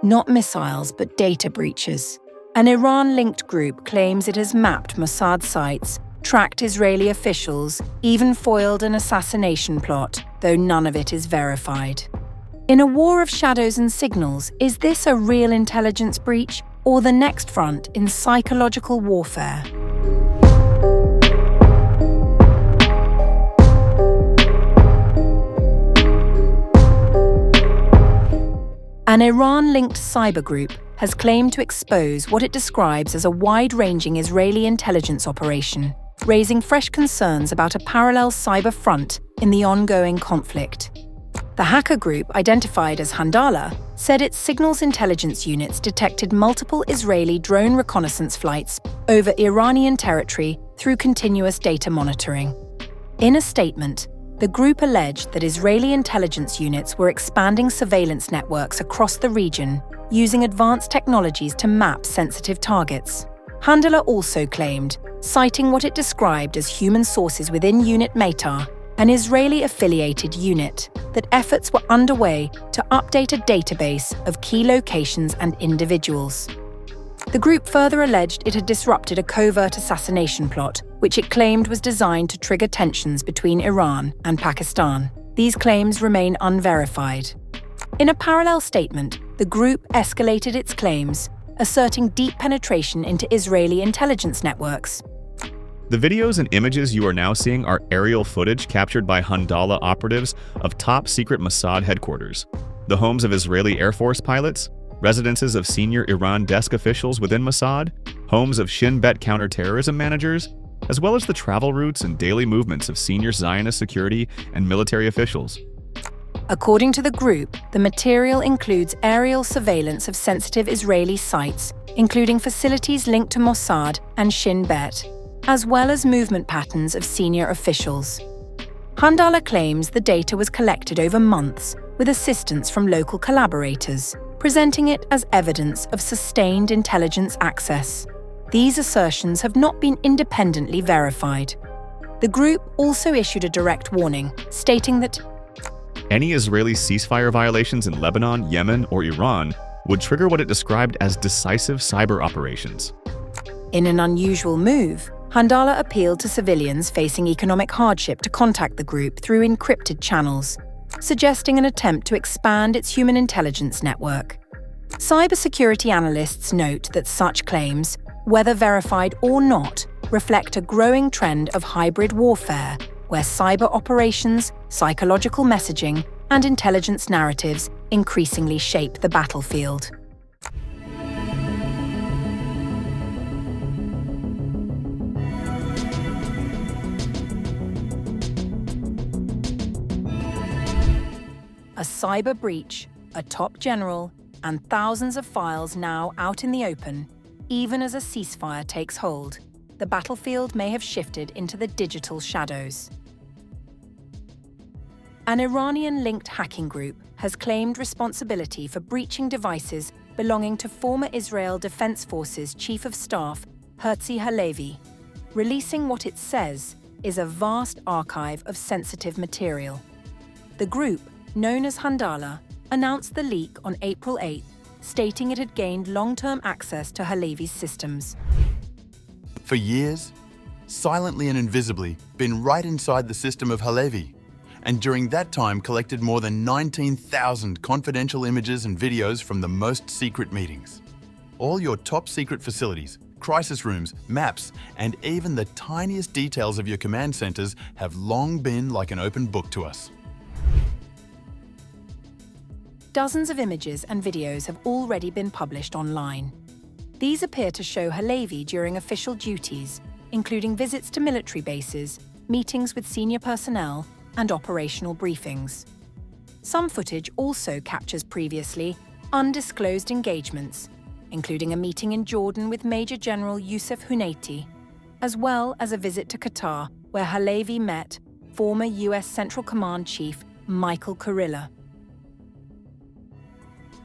Not missiles, but data breaches. An Iran-linked group claims it has mapped Mossad sites, tracked Israeli officials, even foiled an assassination plot, though none of it is verified. In a war of shadows and signals, is this a real intelligence breach or the next front in psychological warfare? An Iran-linked cyber group has claimed to expose what it describes as a wide-ranging Israeli intelligence operation, raising fresh concerns about a parallel cyber front in the ongoing conflict. The hacker group, identified as Handala, said its signals intelligence units detected multiple Israeli drone reconnaissance flights over Iranian territory through continuous data monitoring. In a statement, the group alleged that Israeli intelligence units were expanding surveillance networks across the region using advanced technologies to map sensitive targets. Handala also claimed, citing what it described as human sources within Unit Meitar, an Israeli-affiliated unit, that efforts were underway to update a database of key locations and individuals. The group further alleged it had disrupted a covert assassination plot, which it claimed was designed to trigger tensions between Iran and Pakistan. These claims remain unverified. In a parallel statement, the group escalated its claims, asserting deep penetration into Israeli intelligence networks. The videos and images you are now seeing are aerial footage captured by Hondala operatives of top-secret Mossad headquarters, the homes of Israeli Air Force pilots, residences of senior Iran desk officials within Mossad, homes of Shin Bet counterterrorism managers, as well as the travel routes and daily movements of senior Zionist security and military officials. According to the group, the material includes aerial surveillance of sensitive Israeli sites, including facilities linked to Mossad and Shin Bet, as well as movement patterns of senior officials. Handala claims the data was collected over months with assistance from local collaborators, presenting it as evidence of sustained intelligence access. These assertions have not been independently verified. The group also issued a direct warning, stating that any Israeli ceasefire violations in Lebanon, Yemen, or Iran would trigger what it described as decisive cyber operations. In an unusual move, Handala appealed to civilians facing economic hardship to contact the group through encrypted channels, suggesting an attempt to expand its human intelligence network. Cybersecurity analysts note that such claims, whether verified or not, reflect a growing trend of hybrid warfare, where cyber operations, psychological messaging, and intelligence narratives increasingly shape the battlefield. A cyber breach, a top general, and thousands of files now out in the open, even as a ceasefire takes hold, the battlefield may have shifted into the digital shadows. An Iranian-linked hacking group has claimed responsibility for breaching devices belonging to former Israel Defense Forces Chief of Staff Herzi Halevi, releasing what it says is a vast archive of sensitive material. The group, known as Handala, announced the leak on April 8, stating it had gained long-term access to Halevi's systems. For years, silently and invisibly, been right inside the system of Halevi, and during that time collected more than 19,000 confidential images and videos from the most secret meetings. All your top-secret facilities, crisis rooms, maps, and even the tiniest details of your command centers have long been like an open book to us. Dozens of images and videos have already been published online. These appear to show Halevi during official duties, including visits to military bases, meetings with senior personnel, and operational briefings. Some footage also captures previously undisclosed engagements, including a meeting in Jordan with Major General Youssef Huneiti, as well as a visit to Qatar, where Halevi met former US Central Command Chief Michael Kurilla.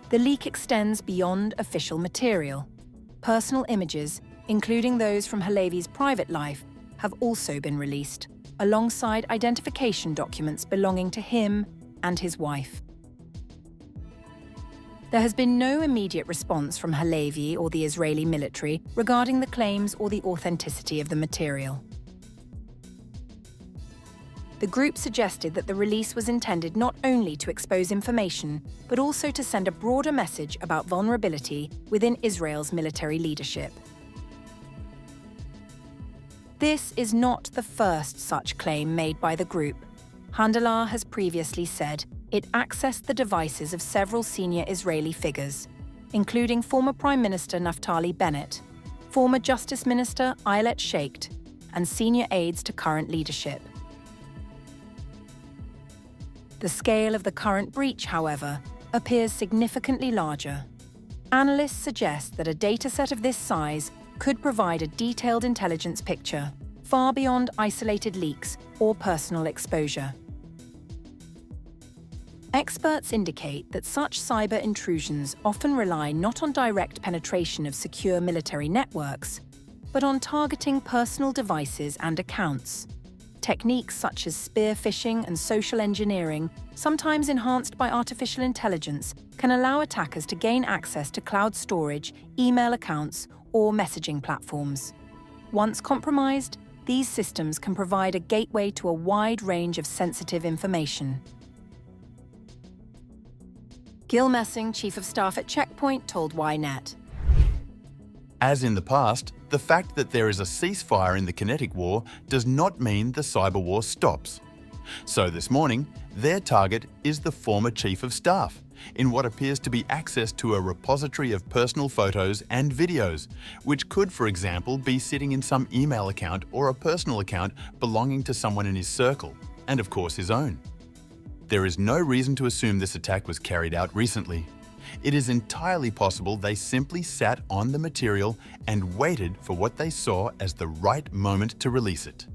The leak extends beyond official material. Personal images, including those from Halevi's private life, have also been released, alongside identification documents belonging to him and his wife. There has been no immediate response from Halevi or the Israeli military regarding the claims or the authenticity of the material. The group suggested that the release was intended not only to expose information, but also to send a broader message about vulnerability within Israel's military leadership. This is not the first such claim made by the group. Handala has previously said it accessed the devices of several senior Israeli figures, including former Prime Minister Naftali Bennett, former Justice Minister Ayelet Sheikht, and senior aides to current leadership. The scale of the current breach, however, appears significantly larger. Analysts suggest that a dataset of this size could provide a detailed intelligence picture, far beyond isolated leaks or personal exposure. Experts indicate that such cyber intrusions often rely not on direct penetration of secure military networks, but on targeting personal devices and accounts. Techniques such as spear phishing and social engineering, sometimes enhanced by artificial intelligence, can allow attackers to gain access to cloud storage, email accounts, or messaging platforms. Once compromised, these systems can provide a gateway to a wide range of sensitive information. Gil Messing, Chief of Staff at Checkpoint, told Ynet. As in the past, the fact that there is a ceasefire in the kinetic war does not mean the cyber war stops. So this morning, their target is the former Chief of Staff, in what appears to be access to a repository of personal photos and videos, which could, for example, be sitting in some email account or a personal account belonging to someone in his circle, and of course his own. There is no reason to assume this attack was carried out recently. It is entirely possible they simply sat on the material and waited for what they saw as the right moment to release it.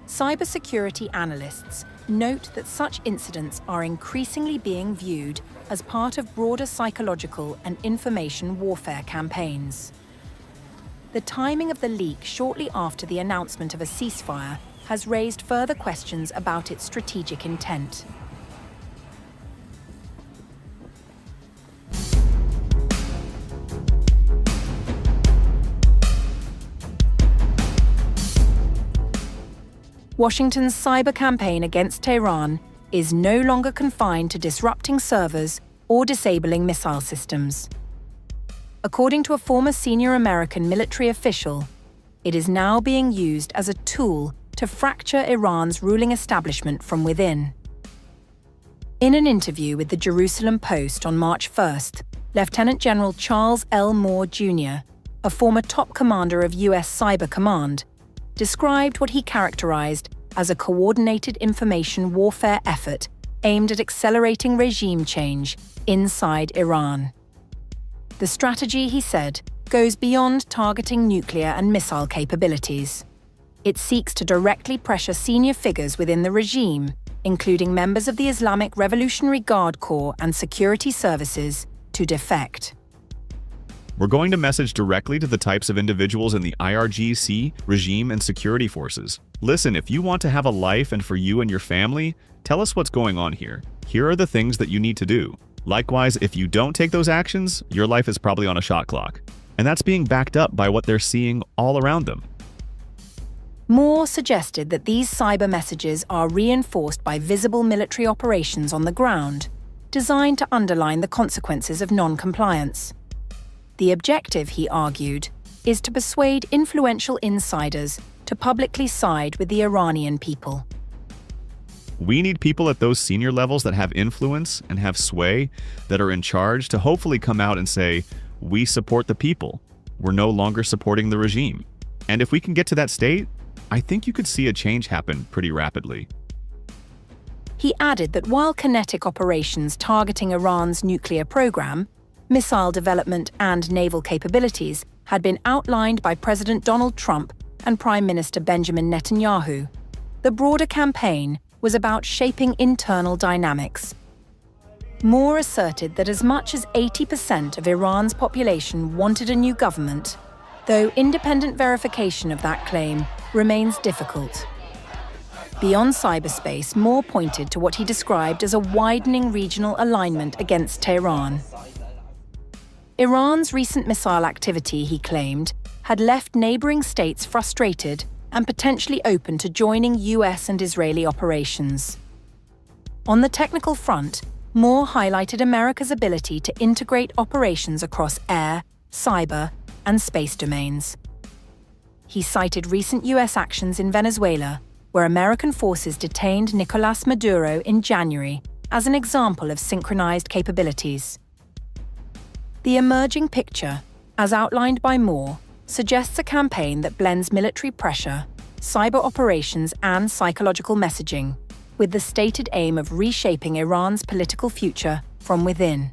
Cybersecurity analysts note that such incidents are increasingly being viewed as part of broader psychological and information warfare campaigns. The timing of the leak shortly after the announcement of a ceasefire has raised further questions about its strategic intent. Washington's cyber campaign against Tehran is no longer confined to disrupting servers or disabling missile systems. According to a former senior American military official, it is now being used as a tool to fracture Iran's ruling establishment from within. In an interview with the Jerusalem Post on March 1st, Lieutenant General Charles L. Moore Jr., a former top commander of US Cyber Command, described what he characterized as a coordinated information warfare effort aimed at accelerating regime change inside Iran. The strategy, he said, goes beyond targeting nuclear and missile capabilities. It seeks to directly pressure senior figures within the regime, including members of the Islamic Revolutionary Guard Corps and security services, to defect. We're going to message directly to the types of individuals in the IRGC, regime, and security forces. Listen, if you want to have a life and for you and your family, tell us what's going on here. Here are the things that you need to do. Likewise, if you don't take those actions, your life is probably on a shot clock. And that's being backed up by what they're seeing all around them. Moore suggested that these cyber messages are reinforced by visible military operations on the ground, designed to underline the consequences of non-compliance. The objective, he argued, is to persuade influential insiders to publicly side with the Iranian people. We need people at those senior levels that have influence and have sway, that are in charge, to hopefully come out and say, we support the people. We're no longer supporting the regime. And if we can get to that state, I think you could see a change happen pretty rapidly. He added that while kinetic operations targeting Iran's nuclear program, missile development and naval capabilities had been outlined by President Donald Trump and Prime Minister Benjamin Netanyahu, the broader campaign was about shaping internal dynamics. Moore asserted that as much as 80% of Iran's population wanted a new government, though independent verification of that claim remains difficult. Beyond cyberspace, Moore pointed to what he described as a widening regional alignment against Tehran. Iran's recent missile activity, he claimed, had left neighboring states frustrated and potentially open to joining US and Israeli operations. On the technical front, Moore highlighted America's ability to integrate operations across air, cyber, and space domains. He cited recent US actions in Venezuela, where American forces detained Nicolás Maduro in January, as an example of synchronized capabilities. The emerging picture, as outlined by Moore, suggests a campaign that blends military pressure, cyber operations, and psychological messaging, with the stated aim of reshaping Iran's political future from within.